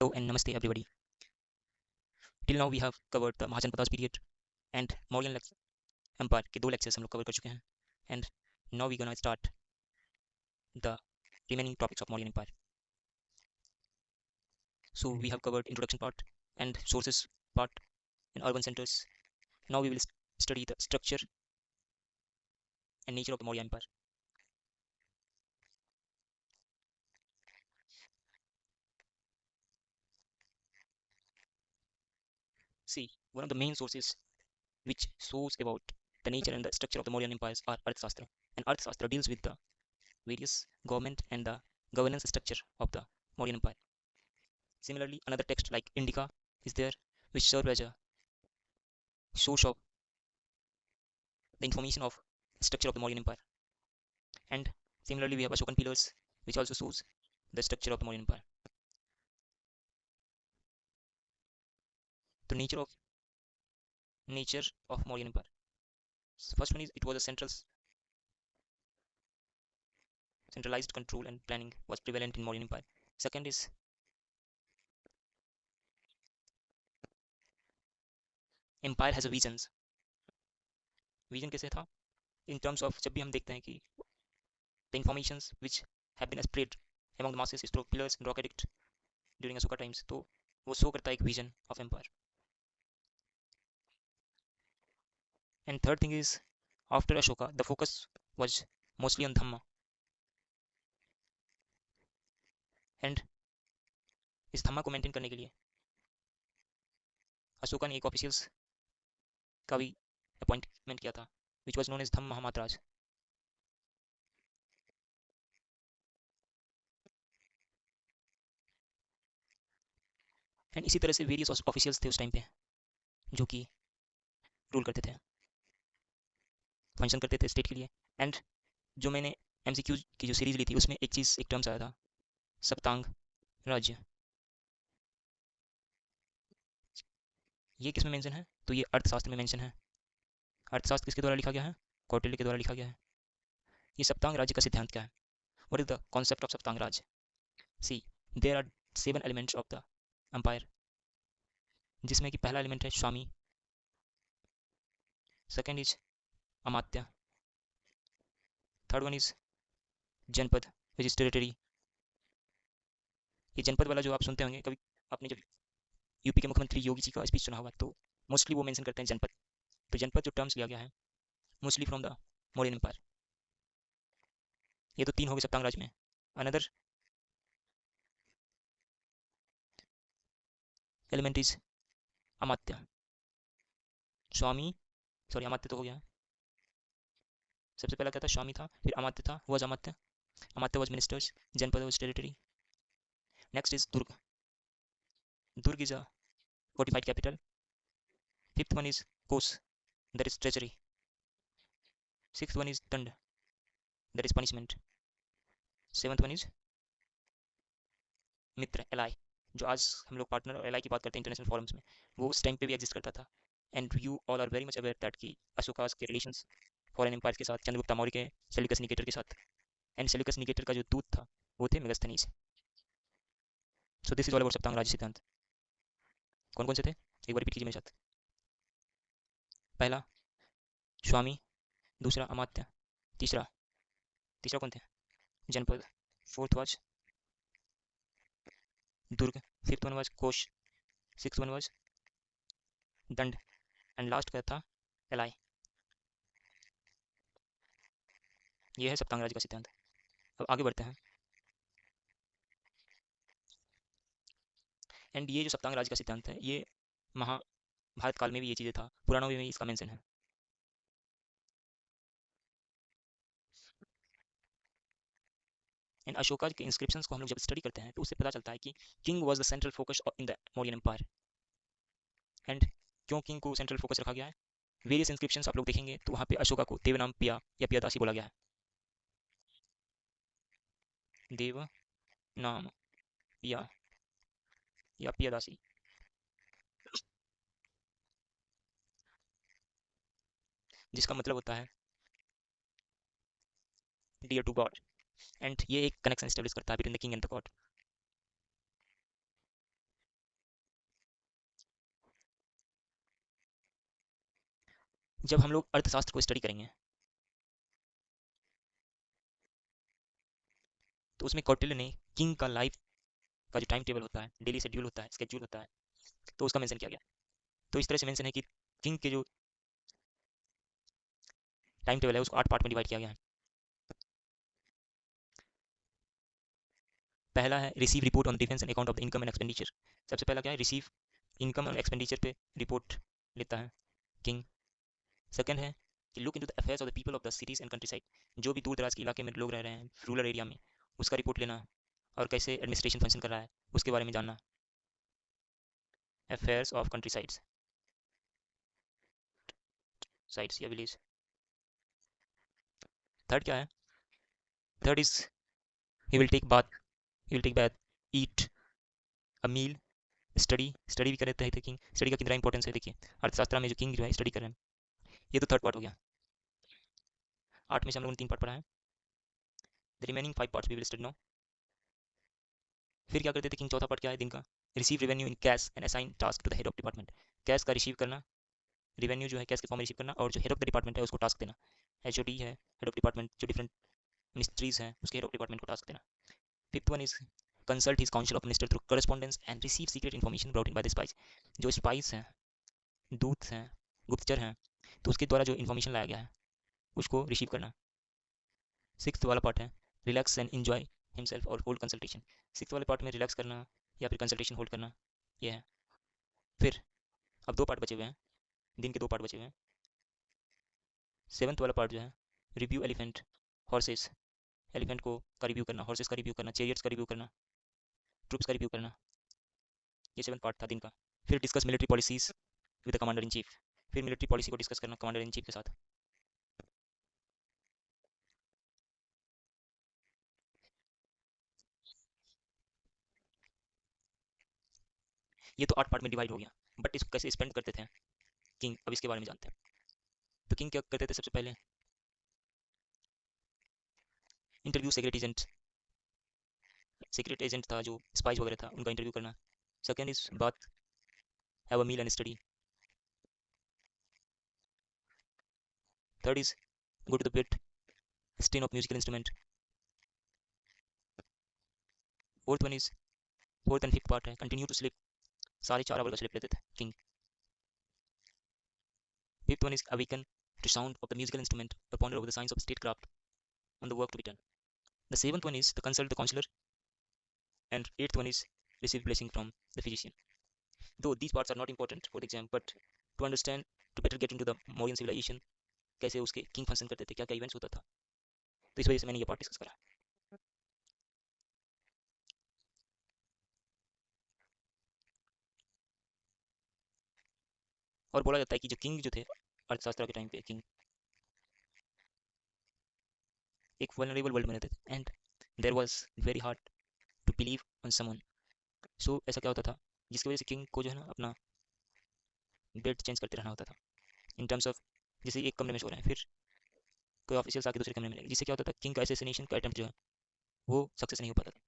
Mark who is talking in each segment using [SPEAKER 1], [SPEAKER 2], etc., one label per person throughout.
[SPEAKER 1] Hello and namaste everybody. Till now we have covered the Mahajanpadas period and Mauryan Empire के दो lectures हम लोग cover कर चुके हैं and now we're gonna start the remaining topics of Mauryan Empire. So we have covered introduction part and sources part in urban centers. Now we will study the structure and nature of the Maurya Empire. See, one of the main sources which shows about the nature and the structure of the Mauryan empires are Arthashastra, and Arthashastra deals with the various government and the governance structure of the Mauryan empire. Similarly, another text like Indica is there, which serve as a source of the information of structure of the Mauryan empire. And similarly, we have Ashokan pillars, which also shows the structure of the Mauryan empire. The nature of Mauryan empire. First one is it was a centralized control and planning was prevalent in Mauryan empire. Second is empire has a visions. Vision कैसे था in terms of जब भी हम देखते हैं कि the informations which have been spread among the masses through pillars and rock edict during Ashoka times, तो वो शो करता है एक vision of empire. And third thing is after Ashoka the focus was mostly on Dhamma. And इस धम्मा को maintain करने के लिए अशोका ने एक ऑफिशियल्स का भी अपॉइंटमेंट किया था which was known as Dhamma Mahamatras. And इसी तरह से वेरियस ऑफिशियल्स थे उस टाइम पे जो कि रूल करते थे, फंक्शन करते थे स्टेट के लिए. एंड जो मैंने एमसीक्यू की जो सीरीज ली थी उसमें एक चीज़, एक टर्म्स आया था सप्तांग राज्य. ये किस में मेंशन है? तो ये अर्थशास्त्र में मेंशन है. अर्थशास्त्र किसके द्वारा लिखा गया है? कौटिल्य के द्वारा लिखा गया है. ये सप्तांग राज्य का सिद्धांत क्या है? What is the concept of Saptanga Rajya? See, there are 7 elements of the empire, जिसमें कि पहला एलिमेंट है स्वामी, second is Amatya, third one is Janapada which is territory. ये जनपद वाला जो आप सुनते होंगे कभी, आपने जब यूपी के मुख्यमंत्री योगी जी का स्पीच सुना होगा तो मोस्टली वो मेंशन करते हैं जनपद. तो जनपद जो टर्म्स लिया गया है mostly from the Mauryan empire. ये तो 3 हो गए सप्तांग राज्य में. Another element is Amatya. स्वामी, सॉरी अमात्य तो हो गया. सबसे पहला क्या था? स्वामी था, फिर अमात्य था, was Amatya. Amatya was ministers, जनपद was territory. Next is Durg. Durg is a fortified capital. Fifth one is kos, that is treasury. Sixth one is dand, that is punishment. Seventh one is Mitra, ally, जो आज हम लोग partner और ally की बात करते हैं international forums में, वो उस टाइम पे भी एग्जिस्ट करता था. And you all are very much aware that कि अशोकास के रिलेशंस फॉरेन एम्पायर के साथ, चंद्रगुप्ता मौर्य के सेल्यूकस निकेटर के साथ, एंड सेल्यूकस निकेटर का जो दूत था वो थे Megasthenes. So this is all about Saptanga Rajya siddhanta. कौन कौन से थे एक बार रिपीट कीजिए मेरे साथ. पहला स्वामी, दूसरा अमात्य, तीसरा तीसरा कौन थे? जनपद. Fourth was Durg. Fifth one was कोश. सिक्स वन वाज दंड. एंड लास्ट का था एलाई. ये है सप्तांग राज्य का सिद्धांत. अब आगे बढ़ते हैं. एंड ये जो सप्तांग राज्य का सिद्धांत है ये महाभारत काल में भी ये चीज़ें था, पुराणों में भी इसका मेंशन है. एंड अशोका के इंस्क्रिप्शंस को हम लोग जब स्टडी करते हैं तो उससे पता चलता है कि king was the central focus in the Mauryan empire. And क्यों किंग को सेंट्रल फोकस रखा गया है? वेरियस इंस्क्रिप्शंस आप लोग देखेंगे तो वहाँ पे अशोका को देवनाम पिया या पियादासी बोला गया है. देव नाम पिया या पियादासी. जिसका मतलब होता है डियर टू गॉड. एंड ये एक कनेक्शन स्टेब्लिश करता है between the king and the God. जब हम लोग अर्थशास्त्र को स्टडी करेंगे तो उसमें कौटिल्य ने किंग का लाइफ का जो टाइम टेबल होता है, डेली शेड्यूल होता है, स्केड्यूल होता है, तो उसका मेंशन किया गया। तो इस तरह से मेंशन है कि किंग के जो टाइम टेबल है उसको 8 पार्ट में डिवाइड किया गया है। पहला है receive report on defence and account of the income and expenditure. सबसे पहला क्या है, रिसीव इनकम और एक्सपेंडिचर पे रिपोर्ट लेता है किंग। सेकंड है कि look into the affairs of the people of the cities and country side. जो भी दूर दराज के इलाके में लोग रह रहे हैं, रूरल एरिया में, उसका रिपोर्ट लेना और कैसे एडमिनिस्ट्रेशन फंक्शन कर रहा है उसके बारे में जानना। Affairs of country sides, sides या विलेज। थर्ड क्या है, third is he will take bath, he will take bath, eat a meal, study, study भी कर रहे थे किंग। स्टडी का कितना इंपॉर्टेंस है देखिए, अर्थशास्त्र में जो किंग जो है स्टडी कर रहे हैं। ये तो थर्ड पार्ट हो गया। 8 में से हम लोगों ने 3 पार्ट पढ़ा है। The remaining 5 parts we will study now. फिर क्या करते थे किंग, चौथा पार्ट क्या है दिन का, receive revenue in cash and assign task to the head of department. Cash का रिसीव करना, रेवेन्यू जो है कैश के फॉर्म में रिसीव करना, और जो हेड ऑफ द डिपार्टमेंट है उसको टास्क देना। एचओडी है हेड ऑफ डिपार्टमेंट, जो डिफरेंट मिनिस्ट्रीज हैं उसके हेड ऑफ डिपार्टमेंट को टास्क देना। Fifth one is consult his council of minister through correspondence and receive secret information brought in by the spice. जो स्पाइस हैं, दूत हैं, गुप्तचर हैं, तो उसके द्वारा जो इन्फॉर्मेशन लाया गया है उसको रिसीव करना। सिक्स्थ वाला पार्ट है रिलैक्स एंड एंजॉय हिमसेल्फ और होल्ड कंसल्टेशन। सिक्स्थ वाले पार्ट में रिलैक्स करना या फिर कंसल्टेशन होल्ड करना, ये है। फिर अब 2 पार्ट बचे हुए हैं, दिन के 2 पार्ट बचे हुए हैं। सेवन्थ वाला पार्ट जो है रिव्यू एलिफेंट हॉर्सेस, एलिफेंट को का रिव्यू करना, हॉर्सेस का रिव्यू करना, चेरियट्स का रिव्यू करना, ट्रूप्स का रिव्यू करना। ये 7th पार्ट था दिन का। फिर discuss military policies with the commander in chief. फिर मिलिट्री पॉलिसी को डिस्कस करना कमांडर इन चीफ के साथ। ये तो 8 पार्ट में डिवाइड हो गया, बट इसको कैसे स्पेंड करते थे किंग, अब इसके बारे में जानते हैं। तो किंग क्या करते थे, सबसे पहले interview secret agent, secret agent था जो स्पाइस वगैरह था उनका इंटरव्यू करना। Second is bath, have a meal and study. Third is go to the pit, strain of musical instrument. Fourth one is, fourth and fifth part है continue to sleep. सारे 4 hour का sleep लेते थे king. Fifth one is awaken to sound of the musical instrument, the ponder over the science of statecraft on the work to be done. The seventh one is to consult the counselor, and eighth one is receive blessing from the physician. Though these parts are not important for the exam, but to understand, to better get into the Mauryan civilization, कैसे उसके king function करते थे, क्या क्या events होता था, तो इस वजह से मैंने ये पार्ट डिस्कस करा। और बोला जाता है कि जो किंग जो थे अर्थशास्त्र के टाइम पे, किंग एक वल्नरेबल वर्ल्ड में रहते थे, and there was very hard to believe on someone. So ऐसा क्या होता था जिसकी वजह से किंग को जो है ना अपना बेड चेंज करते रहना होता था, इन टर्म्स ऑफ जैसे एक कमरे में सो रहे हैं, फिर कोई ऑफिशियल्स आके दूसरे कमरे में लेंगे, जिससे क्या होता था किंग का असैसिनेशन का अटेम्प्ट जो है वो सक्सेस नहीं हो पाता था।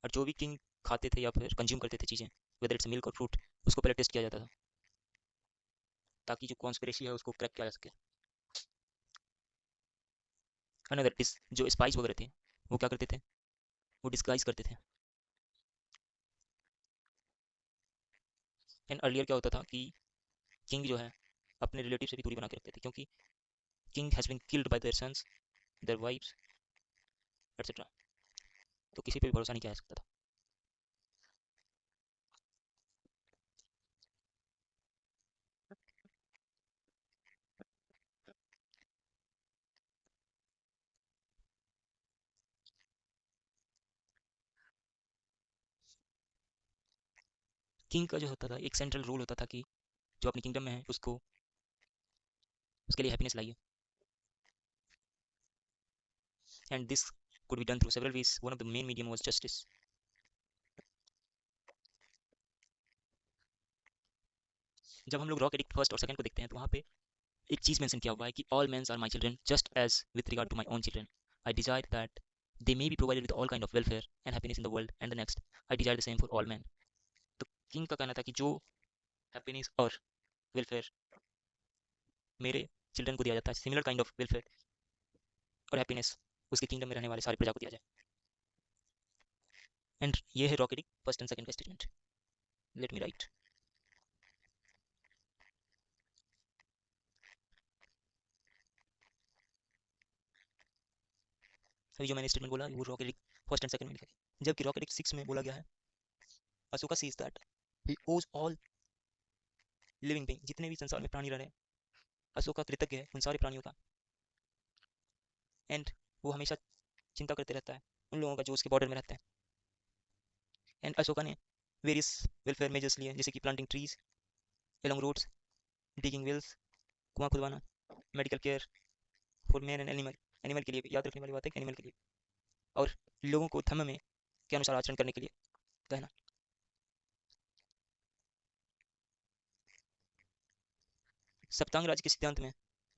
[SPEAKER 1] और जो भी किंग खाते थे या फिर कंज्यूम करते थे चीज़ें, वेदर इट्स मिल्क और फ्रूट, उसको पहले टेस्ट किया जाता था ताकि जो कॉन्स्पिरेसी है उसको क्रैक किया जा सके। अनदर डिस, जो स्पाइस वगैरह थे वो क्या करते थे, वो डिस्गाइज करते थे। एंड अर्लियर क्या होता था कि किंग जो है अपने रिलेटिव से भी दूरी बना के रखते थे, क्योंकि king has been killed by their sons, their wives, etcetera. तो किसी पे भी भरोसा नहीं किया जा सकता था। किंग का जो होता था एक सेंट्रल रूल होता था कि जो अपनी किंगडम में है उसको, उसके लिए हैप्पीनेस लाइए, and this could be done through several ways. One of the main medium was justice. जब हम लोग रॉक एडिक्ट फर्स्ट और सेकंड को देखते हैं तो वहाँ पे एक चीज़ मेंशन किया हुआ है कि all mens are my children just as with regard to my own children I desire that they may be provided with all kind of welfare and happiness in the world and the next I desire the same for all man. तो king का कहना था कि जो happiness और welfare मेरे children को दिया जाता है, सिमिलर काइंड ऑफ वेलफेयर और हैप्पीनेस उसके किंगडम में रहने वाले सारे प्रजा को दिया जाए। एंड ये है रॉकेटिक फर्स्ट एंड सेकंड का स्टेटमेंट। Let me right. अभी जो मैंने स्टेटमेंट बोला वो रॉकेटिक फर्स्ट एंड सेकंड में लिखा गया, जबकि रॉकेटिक 6 में बोला गया है अशोका सीज दैट ही ओज ऑल लिविंग बीइंग, जितने भी संसार में प्राणी रह रहे हैं अशोका कृतज्ञ है उन सारे प्राणियों का। एंड वो हमेशा चिंता करते रहता है उन लोगों का जो उसके बॉर्डर में रहते हैं। एंड अशोका ने वेरियस वेलफेयर मेजर्स लिए, जैसे कि planting trees along roads, digging wells, कुआं खुदवाना, medical care for man and animal, animal के लिए भी, याद रखने वाली बात है कि एनिमल के लिए, और लोगों को धर्म में के अनुसार आचरण करने के लिए कहना। सप्तांग राज्य के सिद्धांत में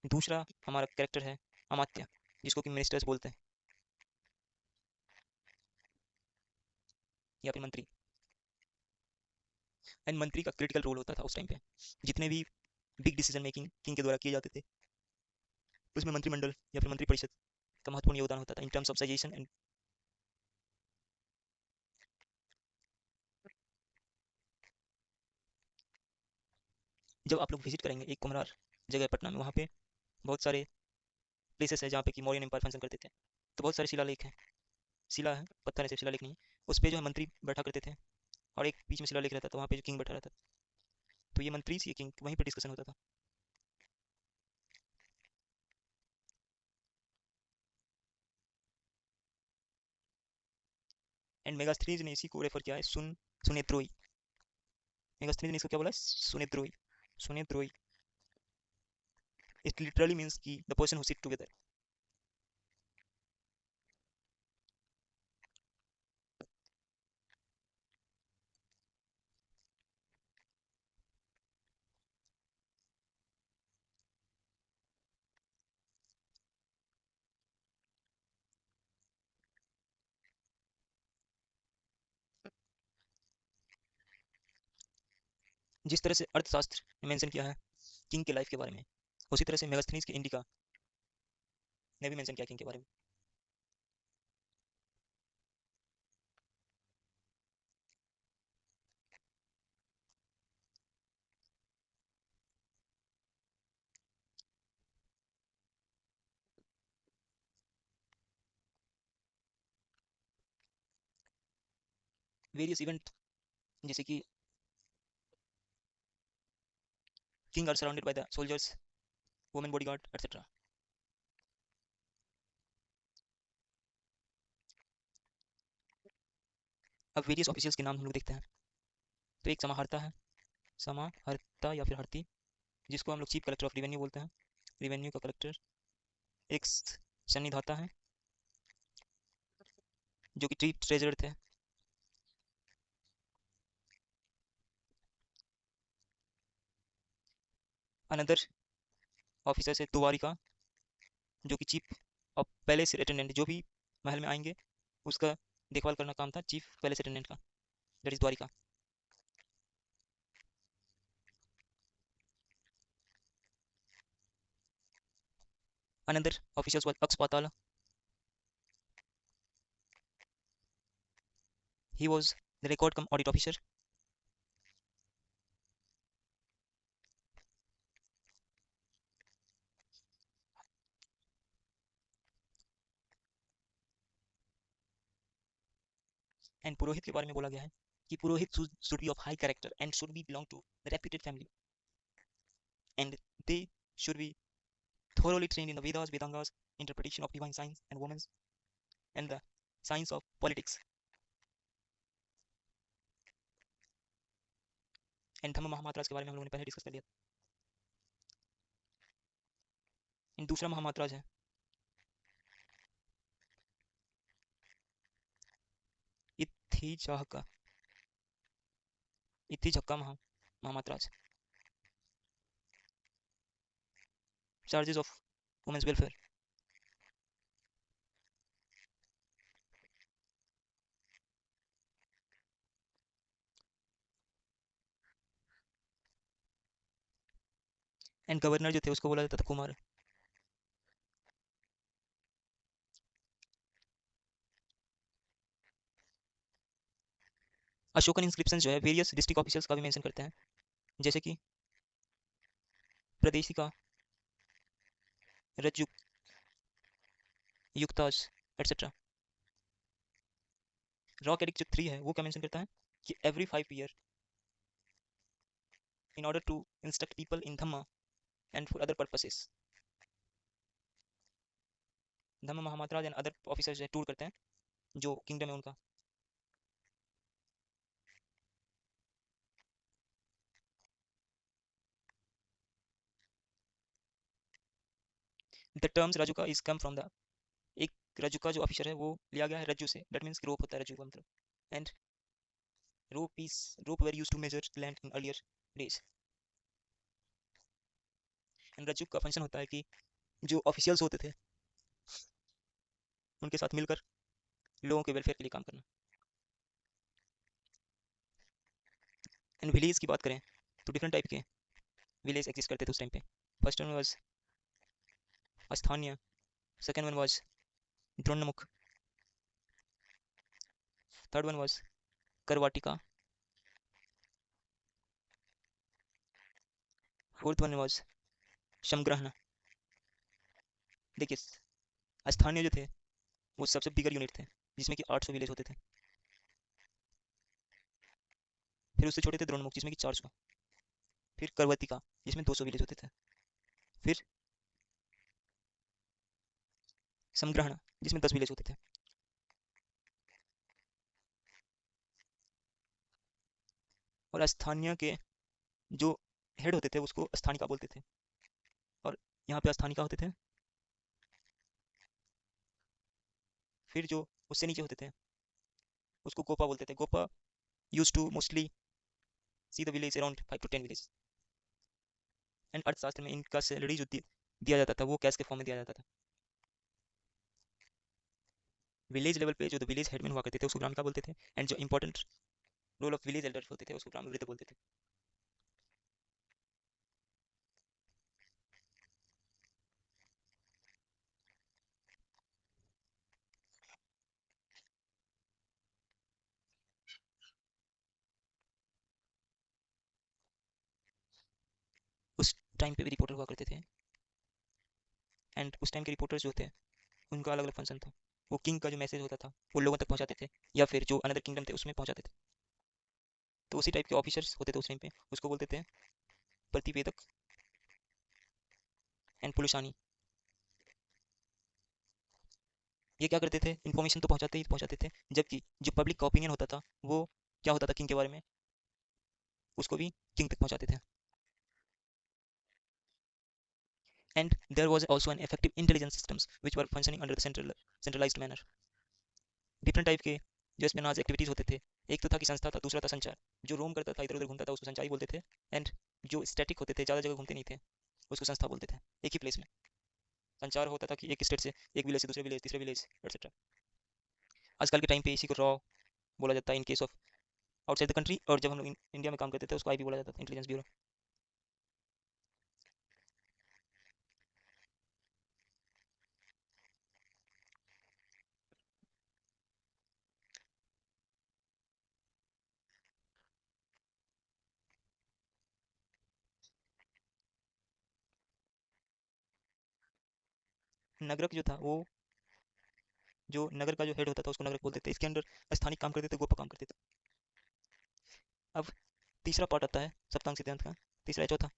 [SPEAKER 1] दूसरा हमारा कैरेक्टर है अमात्य, जिसको कि मिनिस्टर्स बोलते हैं या फिर मंत्री। एंड मंत्री का क्रिटिकल रोल होता था उस टाइम पे, जितने भी बिग डिसीजन मेकिंग किंग के द्वारा किए जाते थे उसमें मंत्रिमंडल या फिर मंत्रिपरिषद का महत्वपूर्ण योगदान होता था in terms of suggestion. And जब आप लोग विजिट करेंगे एक कुमरार जगह पटना में, वहाँ पे बहुत सारे प्लेसेस है जहाँ पे कि मौर्यन एम्पायर फंक्शन करते थे, तो बहुत सारे शिलालेख हैं, शिला है, पत्थर है, सिर्फ शिलालेख नहीं है। उस पे जो है मंत्री बैठा करते थे और एक बीच में शिलालेख रहता था, वहाँ पे जो किंग बैठा रहता था, तो ये मंत्री से किंग वहीं पर डिस्कशन होता था। एंड मेगास्थनीज ने इसी को रेफर किया है सुनेत्रोई। मेगास्थनीज ने इसको क्या बोला, सुनेत्रोई। सुनेत्रोई इट लिटरली मीन्स की the person who sit together. जिस तरह से अर्थशास्त्र ने मेंशन किया है किंग के लाइफ के बारे में, उसी तरह से मेगास्थनीज के इंडिका ने भी मेंशन किया किंग के बारे में। वेरियस इवेंट जैसे कि king are surrounded by the soldiers, women bodyguard etcetera. अब वेरियस ऑफिशियल्स के नाम हम लोग देखते हैं, तो एक समाहर्ता है, समाहर्ता या फिर हर्ती, जिसको हम लोग चीफ कलेक्टर ऑफ रिवेन्यू बोलते हैं, रिवेन्यू का कलेक्टर। एक सन्निधाता है जो कि चीफ ट्रेजरर थे। अनदर ऑफिसर है दुवारिका, जो कि चीफ ऑफ पैलेस अटेंडेंट, जो भी महल में आएंगे उसका देखभाल करना काम था चीफ पैलेस अटेंडेंट का, that is Dwarika. Another officers was Akshapatala, he was the record cum audit officer. And पुरोहित के बारे में बोला गया है कि पुरोहित should be of high character and should be belong to the reputed family, and they should be thoroughly trained in the Vedas, Vedangas, interpretation of divine science and women's, and the science of politics. And Dhamma Mahamatras के बारे में हम लोगों ने पहले discuss कर लिया। इन दूसरा महामात्राज है इत्थी चाहका, इत्थी झक्का Mahamatras, charges of women's welfare. And governor जो थे उसको बोला जाता था कुमार। अशोकन इंस्क्रिप्शन जो है वेरियस डिस्ट्रिक्ट ऑफिसर्स का भी मेंशन करते हैं, जैसे कि प्रदेशिका, रज्जुक, युक्ताज एटसेट्रा। रॉक एडिक्ट जो 3 है वो क्या मेंशन करता है कि every 5 year in order to instruct people in Dhamma and for other purposes, Dhamma Mahamatras and other officers जो है टूर करते हैं जो किंगडम है उनका। The terms Rajuka is come from the, एक रजुका जो ऑफिसर है वो लिया गया है रज्जू से, दैट मीन्स रोप होता है रज्जू का मतलब। And rope were use to measure land in earlier days. And रज्जू का फंक्शन होता है कि जो ऑफिशियल्स होते थे उनके साथ मिलकर लोगों के वेलफेयर के लिए काम करना। एंड विलेज की बात करें तो डिफरेंट टाइप के विलेज एग्जिस्ट करते थे उस टाइम पे। फर्स्ट वन वाज अस्थान्य, सेकंड वन वाज द्रोणमुख, थर्ड वन वाज करवाटिका, फोर्थ वन वाज शमग्रहण। देखिए स्थानीय जो थे वो सबसे बिगर यूनिट थे जिसमें कि 800 विलेज होते थे। फिर उससे छोटे थे द्रोणमुख जिसमें कि 400। फिर करवतिका जिसमें 200 विलेज होते थे। फिर समग्रहण जिसमें 10 विलेज होते थे। और स्थानीय के जो हेड होते थे उसको स्थानिका बोलते थे। और यहाँ पे स्थानिका होते थे। फिर जो उससे नीचे होते थे उसको गोपा बोलते थे। Gopa used to mostly see the village around 5 to 10 village. And Arthashastra में इनका सैलरी जो दिया जाता था वो कैश के फॉर्म में दिया जाता था। विलेज लेवल पे जो विलेज हेडमैन हुआ करते थे उसको ग्रामिका बोलते थे। एंड जो important role of village elders होते थे उसको ग्राम वृद्ध बोलते थे। उस टाइम पे भी रिपोर्टर हुआ करते थे। एंड उस टाइम के रिपोर्टर्स जो थे उनका अलग अलग फंक्शन था। वो किंग का जो मैसेज होता था वो लोगों तक पहुंचाते थे या फिर जो अनदर किंगडम थे उसमें पहुंचाते थे। तो उसी टाइप के ऑफिसर्स होते थे उस टाइम पे, उसको बोलते थे प्रतिवेदक एंड पुलिसानी। ये क्या करते थे, इन्फॉर्मेशन तो पहुंचाते ही पहुंचाते थे, जबकि जो पब्लिक का ओपिनियन होता था वो क्या होता था किंग के बारे में उसको भी किंग तक पहुंचाते थे। And there was also an effective intelligence systems which were functioning under the centralised manner. Different type के जो स्पेनाज एक्टिविटीज होते थे, एक तो था कि संस्था था, दूसरा था संचार। जो रोम करता था इधर उधर घूमता था उसको संचारी बोलते थे। एंड जो स्टैटिक होते थे ज़्यादा जगह घूमते नहीं थे उसको संस्था बोलते थे, एक ही प्लेस में। संचार होता था कि एक स्टेट से एक विलेज से दूसरे विलेज तीसरे विलेज एक्सेट्रा। आजकल के टाइम पे इसी को रॉ बोला जाता है in case of outside the country, और जब हम लोग इंडिया में काम करते थे उसको आईबी बोला जाता था, इंटेलिजेंस ब्यूरो। नगरक जो था वो, जो नगर का जो हेड होता था उसको नगरक बोलते थे। इसके अंदर स्थानीय काम करते थे, गोपा काम करते थे। अब तीसरा पार्ट आता है सप्तांग सिद्धांत का, तीसरा है चौथा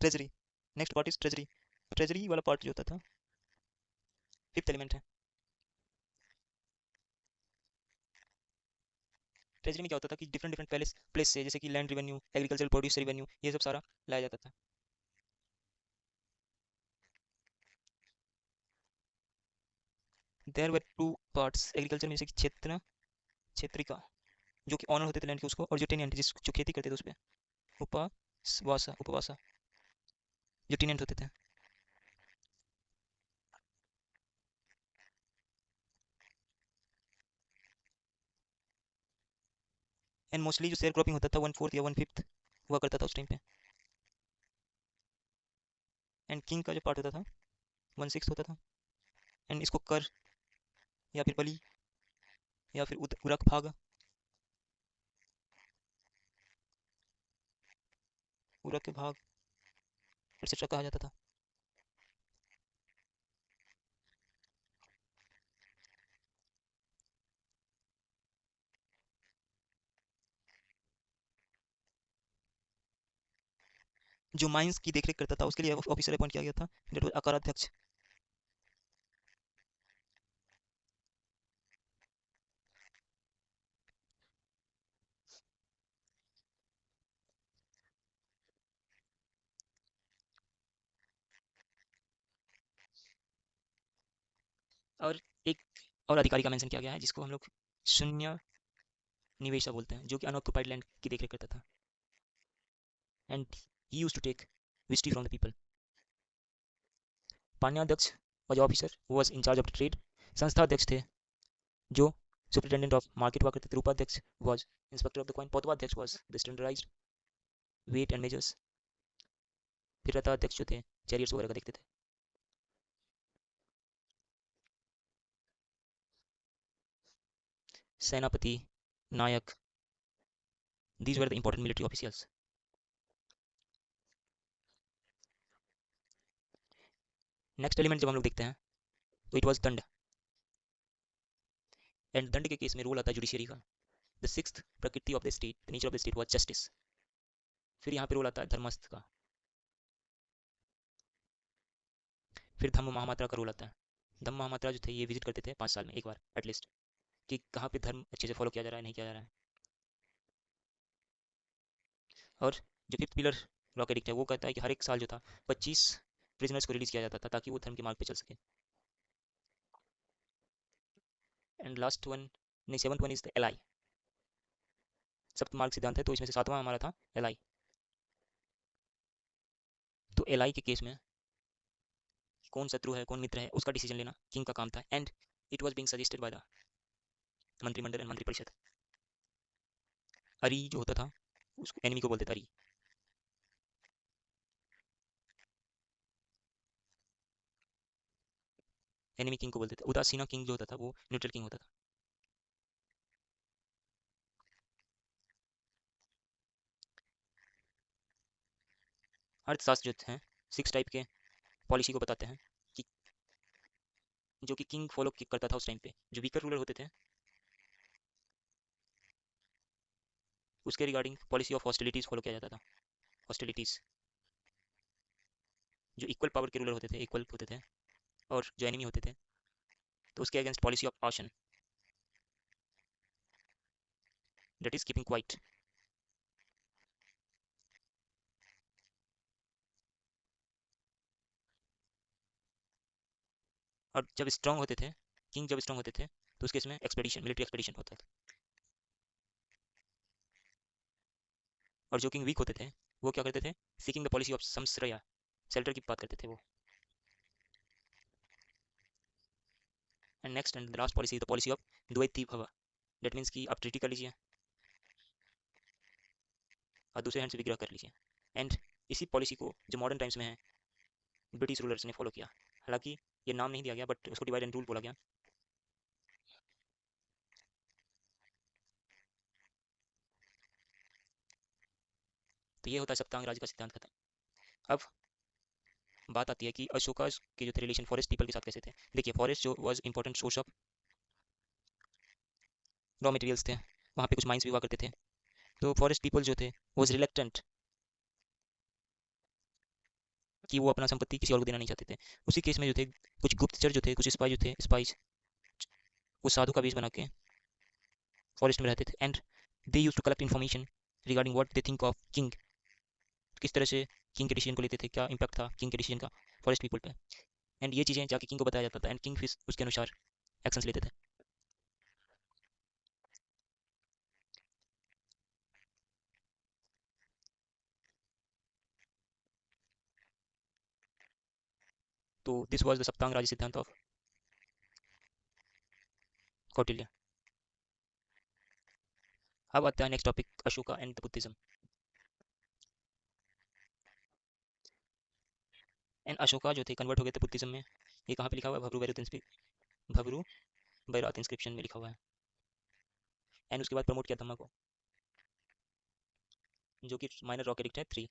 [SPEAKER 1] treasury. Next part is treasury. Treasury वाला पार्ट जो होता था फिफ्थ एलिमेंट है। ट्रेजरी में क्या होता था कि डिफरेंट डिफरेंट पैलेस प्लेस से, जैसे कि land revenue, agriculture produce revenue, ये सब सारा लाया जाता था। There were two parts agriculture में, जैसे कि क्षेत्र, क्षेत्रिका जो कि ऑनर होते थे लैंड के उसको, और जो टेनेंट जिस जो खेती करते थे उस पर उपवासा उपवासा जो टेनेंट होते थे। एंड मोस्टली जो शेयर क्रॉपिंग होता था 1/4 या 1/5 हुआ करता था उस टाइम पे। एंड किंग का जो पार्ट होता था 1/6 होता था, एंड इसको कर या फिर बलि या फिर उरक भाग, उरक के भाग एक्सेट्रा कहा जाता था। जो माइंस की देखरेख करता था उसके लिए ऑफिसर अपॉइंट किया गया था, डेट वाज अकाराध्यक्ष। और एक और अधिकारी का मेंशन किया गया है जिसको हम लोग शून्य निवेशक बोलते हैं, जो कि अनऑक्युपाइड लैंड की देखरेख करता था, and he used to take visit from the people. पान्याध्यक्ष was officer was in charge of the trade. संस्थाध्यक्ष थे जो सुपरिटेंडेंट ऑफ मार्केट हुआ करते थे। रूपाध्यक्ष was inspector of the coin. पौतवाध्यक्ष was the standardised weight and measures. फिर रथाध्यक्ष जो थे चैरियट्स वगैरह का देखते थे। सेनापति, नायक, these were the important military officials. Next element जब हम लोग देखते हैं तो इट वाज दंड, एंड दंड के केस में रोल आता है जुडिशियरी का। द सिक्स्थ प्रकृति of the state, the nature of the state was justice. फिर यहाँ पे रोल आता है धर्मस्थ का। फिर धम्म महामात्रा का रोल आता है। धम्म महामात्रा जो थे ये विजिट करते थे 5 साल में एक बार एटलीस्ट, कि कहाँ पे धर्म अच्छे से फॉलो किया जा रहा है, नहीं किया जा रहा है। और जो फिफ्थ पिलर लॉ का एडिक्ट है वो कहता है कि हर एक साल जो था 25 प्रिजनर्स को रिलीज किया जाता था ताकि वो धर्म के मार्ग पे चल सके। एंड लास्ट वन, नहीं, seventh one is the ally. सप्त मार्ग सिद्धांत है तो इसमें से सातवां हमारा था एलाई। तो एलाई के केस में कौन शत्रु है कौन मित्र है उसका डिसीजन लेना किंग का काम था, and it was being suggested by the मंत्रिमंडल एंड मंत्रिपरिषद। अरी जो होता था उसको एनिमी को बोलते थे अरी। एनिमी किंग को बोलते थे। उदासीना किंग जो होता था वो न्यूट्रल किंग होता था। अर्थशास्त्र जो हैं 6 टाइप के पॉलिसी को बताते हैं कि जो कि किंग फॉलो करता था उस टाइम पे। जो वीकर रूलर होते थे उसके regarding policy of hostilities follow किया जाता था। हॉस्टिलिटीज, जो इक्वल पावर के रूलर होते थे, इक्वल होते थे, और जो एनिमी होते थे तो उसके against policy of ocean, that is keeping quiet. और जब स्ट्रांग होते थे, किंग जब स्ट्रांग होते थे तो उसके इसमें एक्सपेडिशन, मिलिट्री एक्सपेडिशन होता था। और जो किंग वीक होते थे वो क्या करते थे, सीकिंग द पॉलिसी ऑफ समश्रया, शेल्टर की बात करते थे वो। And next and last policy the policy of द्वैती भव, दैट मीन्स कि आप ट्रीटी कर लीजिए और दूसरे हैंड से विग्रह कर लीजिए। एंड इसी पॉलिसी को जो मॉडर्न टाइम्स में है ब्रिटिश रूलर्स ने फॉलो किया। हालांकि ये नाम नहीं दिया गया बट उसको डिवाइड एंड रूल बोला गया। तो ये होता है सप्तांग राज्य का सिद्धांत खत्म। अब बात आती है कि अशोका के जो थे रिलेशन फॉरेस्ट पीपल के साथ कैसे थे। देखिए फॉरेस्ट जो was important source of raw materials थे, वहाँ पे कुछ माइंस भी हुआ करते थे। तो फॉरेस्ट पीपल जो थे वाज रिलेक्टेंट कि वो अपना संपत्ति किसी और को देना नहीं चाहते थे। उसी केस में जो थे कुछ गुप्तचर जो थे, कुछ स्पाई जो थे, स्पाइज वो साधु का वेश बना के फॉरेस्ट में रहते थे, and they used to collect information regarding what they think of king. किस तरह से किंग के डिसीजन को लेते थे, क्या इंपैक्ट था किंग के डिसीजन का फॉरेस्ट पीपल पे, एंड ये चीज़ें जाके किंग को बताया जाता था, एंड किंग फिर उसके अनुसार एक्शंस लेते थे। तो दिस वाज द सप्तांग राज्य सिद्धांत ऑफ कौटिल्य। अब आता है next topic, Ashoka and the Buddhism. And Ashoka जो थे कन्वर्ट हो गए थे बुद्धिज्म में। ये कहाँ पे लिखा हुआ है? भबरू बैरात इंस्क्रिप्शन में लिखा हुआ है। एंड उसके बाद प्रमोट किया धम्मा को, जो कि माइनर रॉक एडिक्ट है 3।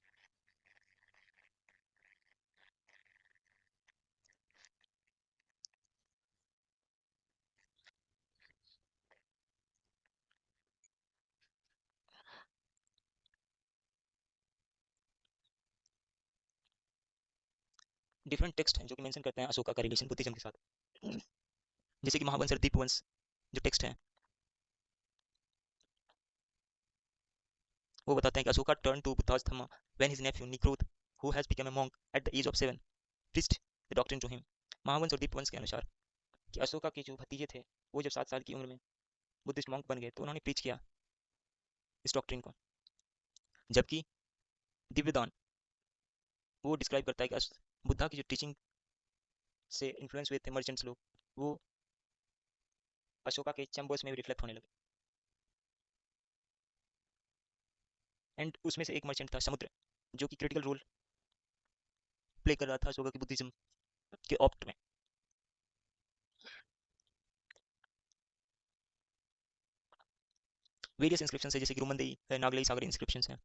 [SPEAKER 1] डिफरेंट टेक्स्ट हैं जो कि मेंशन करते हैं अशोका का रिलेशन बुद्धिज्म के साथ। जैसे कि महावंश और दीपवंश जो टेक्स्ट है वो बताते हैं कि Ashoka turn to Buddha's Dhamma when his nephew Nikruth, who has become a monk at the age of 7, preached the doctrine to him। Mahavamsa और दीपवंश के अनुसार कि अशोका के जो भतीजे थे वो जब 7 साल की उम्र में बुद्धिस्ट मॉन्क बन गए तो उन्होंने प्रीच किया इस डॉक्ट्रिन को। जबकि दिव्यदान वो डिस्क्राइब करता है कि बुद्धा की जो टीचिंग से इन्फ्लुएंस हुए थे मर्चेंट्स लोग, वो अशोका के चैम्बर्स में भी रिफ्लेक्ट होने लगे। एंड उसमें से एक मर्चेंट था समुद्र, जो कि क्रिटिकल रोल प्ले कर रहा था अशोका की बुद्धिज्म के ऑप्ट में। वेरियस इंस्क्रिप्शन है जैसे कि रुमनदेई है, नागलेई सागर इंस्क्रिप्शन है।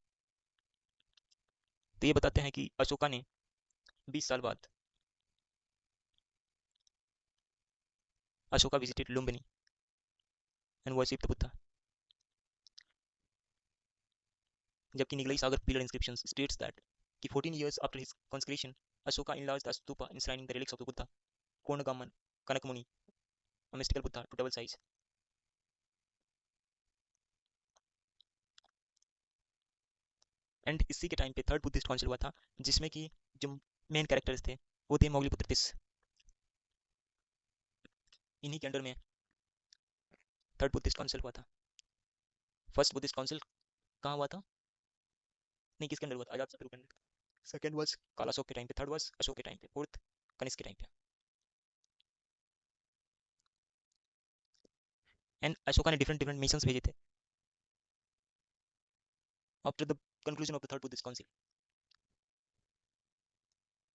[SPEAKER 1] तो ये बताते हैं कि अशोका ने 20 साल बाद Ashoka visited Lumbini and worshipped the Buddha. जबकि निगलई सागर पिलर इंस्क्रिप्शन स्टेट्स दैट कि 14 years after his consecration, Ashoka enlarged the stupa enshrining the relics of the Buddha, Konagaman, Kanakmuni, a mystical Buddha, to double size। And इसी के time पे third Buddhist council हुआ था, जिसमें कि जो main characters थे वो थे मौगलीपुत्र तिस। इन्हीं के अंडर में थर्ड बुद्धिस्ट काउंसिल हुआ था। फर्स्ट बुद्धिस्ट काउंसिल कहाँ हुआ था? नहीं, किसके अंडर हुआ था? अजातशत्रु के अंडर। सेकंड वाज कालाशोक के टाइम पे, थर्ड वाज अशोक के टाइम पे, फोर्थ कनिष्क के टाइम पे। एंड अशोका ने डिफरेंट डिफरेंट मिशंस भेजे थे after the conclusion of the third Buddhist council.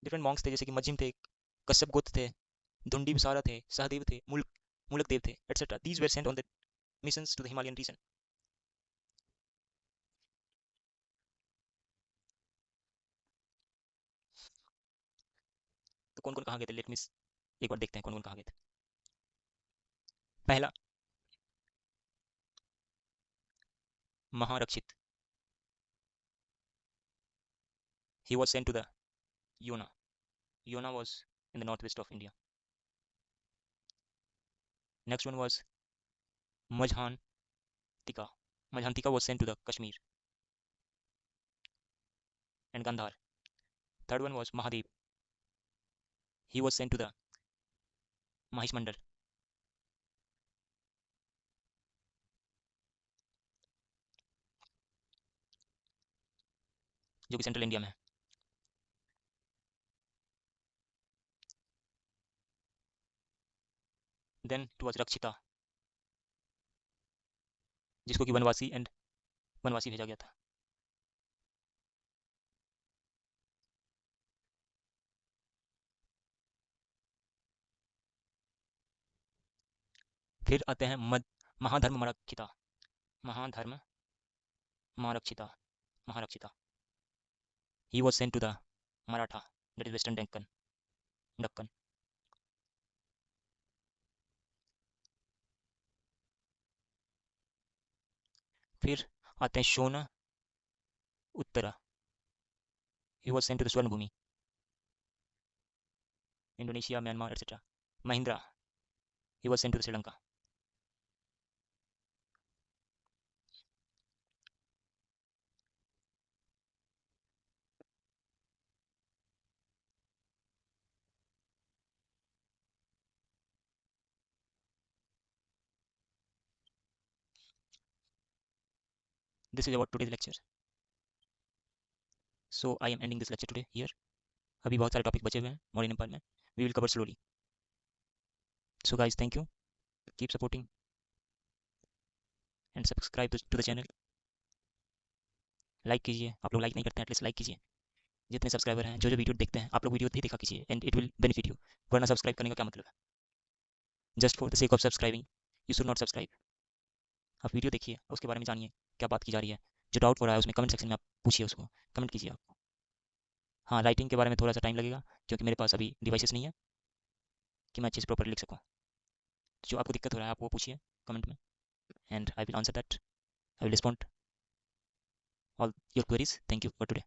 [SPEAKER 1] Different Monks थे, जैसे कि मजिम थे, कश्यप गोत्र थे, धुंडी विसारा थे, सहदेव थे, मूलक देव थे, एटसेट्रा। These were sent on the missions to the Himalayan region. तो कौन कौन कहाँ गए थे? लेट मिस एक बार देखते हैं कौन कौन कहाँ गए थे। पहला, महारक्षित, he was sent to the Yona। Yona was in the northwest of India। Next one was Majhantika। Majhantika was sent to the Kashmir and Gandhar। Third one was Mahadev, he was sent to the Mahishmandal। जो कि central India में है। Then it was रक्षिता, जिसको कि वनवासी भेजा गया था। फिर आते हैं महाधर्म मरक्षिता। महाधर्म मारक्षिता, महारक्षिता, he was sent to the Maratha, that is western Deccan। फिर आते हैं Shona Uttara, he was sent to the स्वर्ण भूमि, Indonesia, Myanmar, etc। Mahindra, he was sent to the Sri Lanka। This is about today's lecture, so I am ending this lecture today here। अभी बहुत सारे topic बचे हुए हैं मौर्य नेपाल में, we will cover slowly। So guys, thank you, keep supporting and subscribe to the channel। Like कीजिए, आप लोग लाइक नहीं करते हैं, एटलीस्ट लाइक कीजिए। जितने सब्सक्राइबर हैं, जो जो वीडियो देखते हैं, आप लोग वीडियो देखा कीजिए and it will benefit you. वरना सब्सक्राइब करने का क्या मतलब है? Just for the sake of subscribing you should not subscribe. आप वीडियो देखिए, उसके बारे में जानिए क्या बात की जा रही है। जो डाउट हो रहा है उसमें कमेंट सेक्शन में आप पूछिए, उसको कमेंट कीजिए आप। हाँ, राइटिंग के बारे में थोड़ा सा टाइम लगेगा क्योंकि मेरे पास अभी डिवाइसेस नहीं है कि मैं अच्छे से प्रॉपर लिख सकूँ। तो जो आपको दिक्कत हो रहा है आप वो पूछिए कमेंट में, and I will answer that. I will respond all your queries. Thank you for today.